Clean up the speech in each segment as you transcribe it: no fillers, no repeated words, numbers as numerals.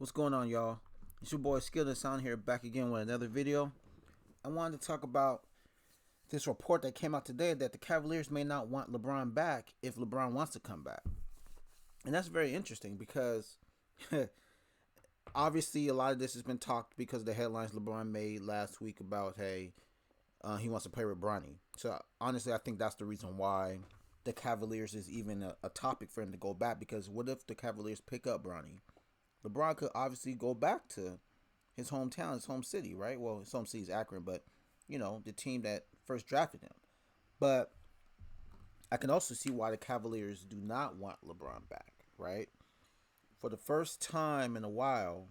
What's going on, y'all? It's your boy Skilled and Sound here, back again with another video. I wanted to talk about this report that came out today that the Cavaliers may not want LeBron back if LeBron wants to come back. And that's very interesting because obviously a lot of this has been talked because of the headlines LeBron made last week about, hey, he wants to play with Bronny. So honestly, I think that's the reason why the Cavaliers is even a topic for him to go back, because what if the Cavaliers pick up Bronny? LeBron could obviously go back to his hometown, his home city, right? Well, his home city is Akron, but the team that first drafted him. But I can also see why the Cavaliers do not want LeBron back, right? For the first time in a while,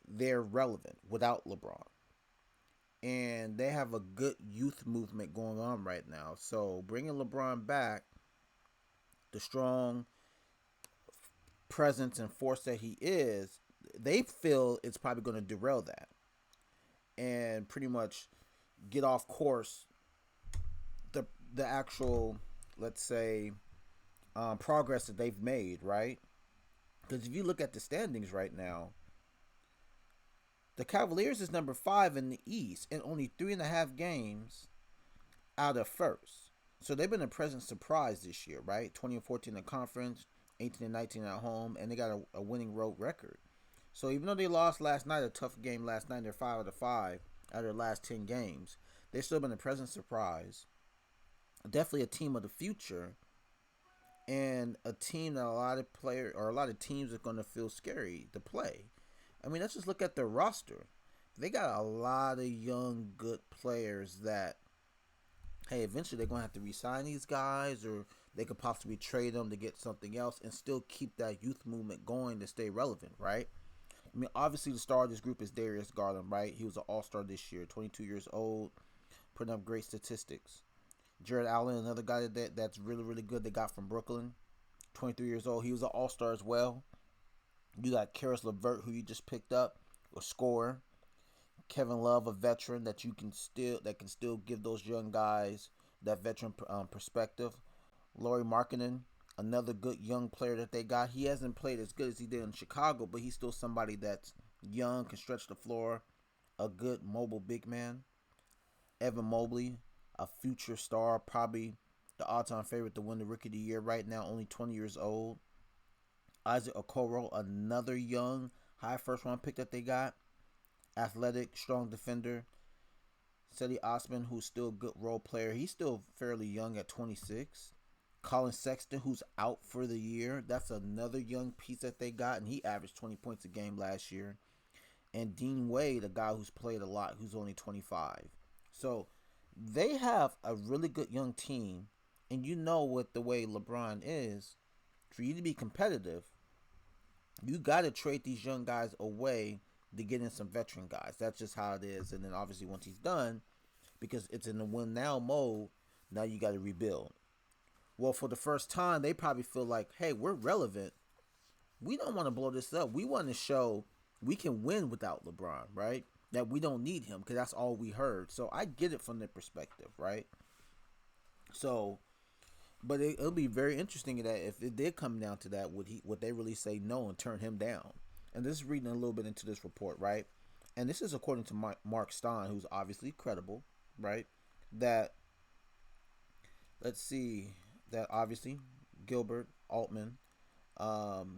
they're relevant without LeBron. And they have a good youth movement going on right now. So bringing LeBron back, the strong presence and force that he is, they feel it's probably going to derail that and pretty much get off course the actual, let's say, progress that they've made, right? Because if you look at the standings right now, the Cavaliers is number 5 in the East and only 3.5 games out of first. So they've been a pleasant surprise this year, right? 20-14 in the conference, 18-19 at home, and they got a winning road record. So even though they lost last night, a tough game last night, they're 5 out of 5 out of their last 10 games. They've still been a pleasant surprise. Definitely a team of the future, and a team that a lot of teams are going to feel scary to play. I mean, let's just look at their roster. They got a lot of young, good players that, hey, eventually they're going to have to re-sign these guys, or they could possibly trade them to get something else and still keep that youth movement going to stay relevant, right? I mean, obviously the star of this group is Darius Garland, right? He was an all-star this year, 22 years old, putting up great statistics. Jared Allen, another guy that's really, really good, they got from Brooklyn, 23 years old. He was an all-star as well. You got Karis LeVert, who you just picked up, a scorer. Kevin Love, a veteran that can still give those young guys that veteran perspective. Lauri Markkanen, another good young player that they got. He hasn't played as good as he did in Chicago, but he's still somebody that's young, can stretch the floor, a good mobile big man. Evan Mobley, a future star, probably the all-time favorite to win the Rookie of the Year right now, only 20 years old. Isaac Okoro, another young, high first-round pick that they got. Athletic, strong defender. Cedi Osman, who's still a good role player. He's still fairly young at 26. Colin Sexton, who's out for the year. That's another young piece that they got, and he averaged 20 points a game last year. And Dean Wade, a guy who's played a lot, who's only 25. So they have a really good young team, and with the way LeBron is, for you to be competitive, you got to trade these young guys away to get in some veteran guys. That's just how it is. And then obviously once he's done, because it's in the win now mode, now you got to rebuild. Well, for the first time, they probably feel like, hey, we're relevant. We don't want to blow this up. We want to show we can win without LeBron, right? That we don't need him, because that's all we heard. So I get it from their perspective, right? So, but it'll be very interesting that if it did come down to that, would they really say no and turn him down? And this is reading a little bit into this report, right? And this is according to Mark Stein, who's obviously credible, right? That, let's see, that obviously Gilbert, Altman,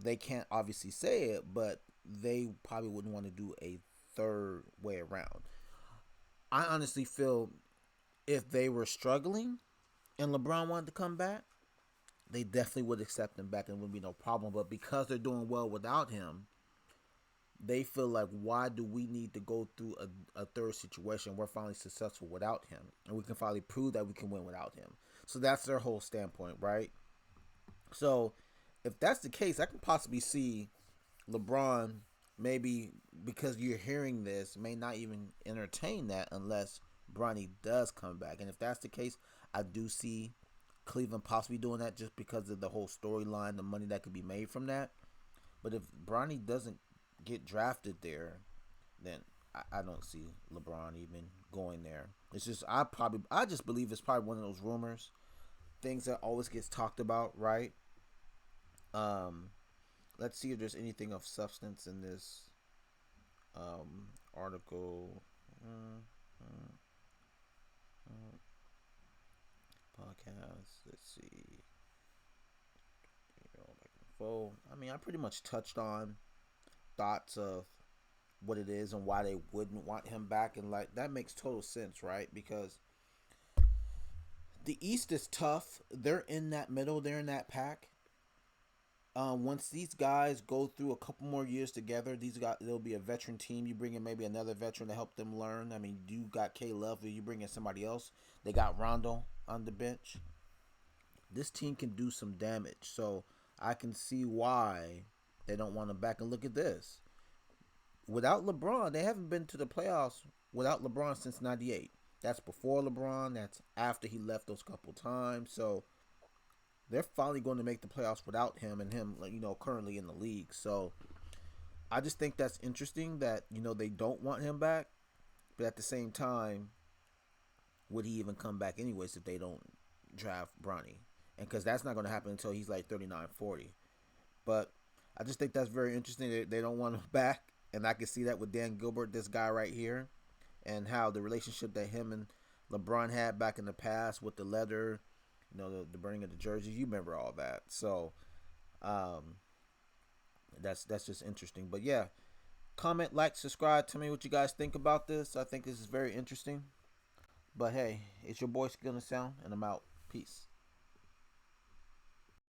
they can't obviously say it, but they probably wouldn't want to do a third way around. I honestly feel if they were struggling and LeBron wanted to come back, they definitely would accept him back and wouldn't be no problem. But because they're doing well without him, they feel like, why do we need to go through a third situation? We're finally successful without him, and we can finally prove that we can win without him. So that's their whole standpoint, right? So if that's the case, I can possibly see LeBron, maybe because you're hearing this, may not even entertain that unless Bronny does come back. And if that's the case, I do see Cleveland possibly doing that just because of the whole storyline, the money that could be made from that. But if Bronny doesn't get drafted there, then I don't see LeBron even going there. It's just I just believe it's probably one of those rumors, things that always gets talked about, right? let's see if there's anything of substance in this article. Uh, uh, uh, Podcast. Let's see. I mean, I pretty much touched on thoughts of what it is and why they wouldn't want him back, and like that makes total sense, right? Because the East is tough. They're in that middle. They're in that pack. Once these guys go through a couple more years together, these guys they'll be a veteran team. You bring in maybe another veteran to help them learn. I mean, you got K Love, you bring in somebody else. They got Rondo on the bench. This team can do some damage. So I can see why they don't want him back. And look at this. Without LeBron, they haven't been to the playoffs without LeBron since '98. That's before LeBron. That's after he left those couple times. So they're finally going to make the playoffs without him and him, currently in the league. So I just think that's interesting that, they don't want him back. But at the same time, would he even come back anyways if they don't draft Bronny? And because that's not going to happen until he's like 39, 40. But I just think that's very interesting. They don't want him back. And I can see that with Dan Gilbert, this guy right here, and how the relationship that him and LeBron had back in the past with the leather, the burning of the jerseys. You remember all that. So that's just interesting. But yeah, comment, like, subscribe. Tell me what you guys think about this. I think this is very interesting. But hey, it's your boy Skill and Sound, and I'm out. Peace.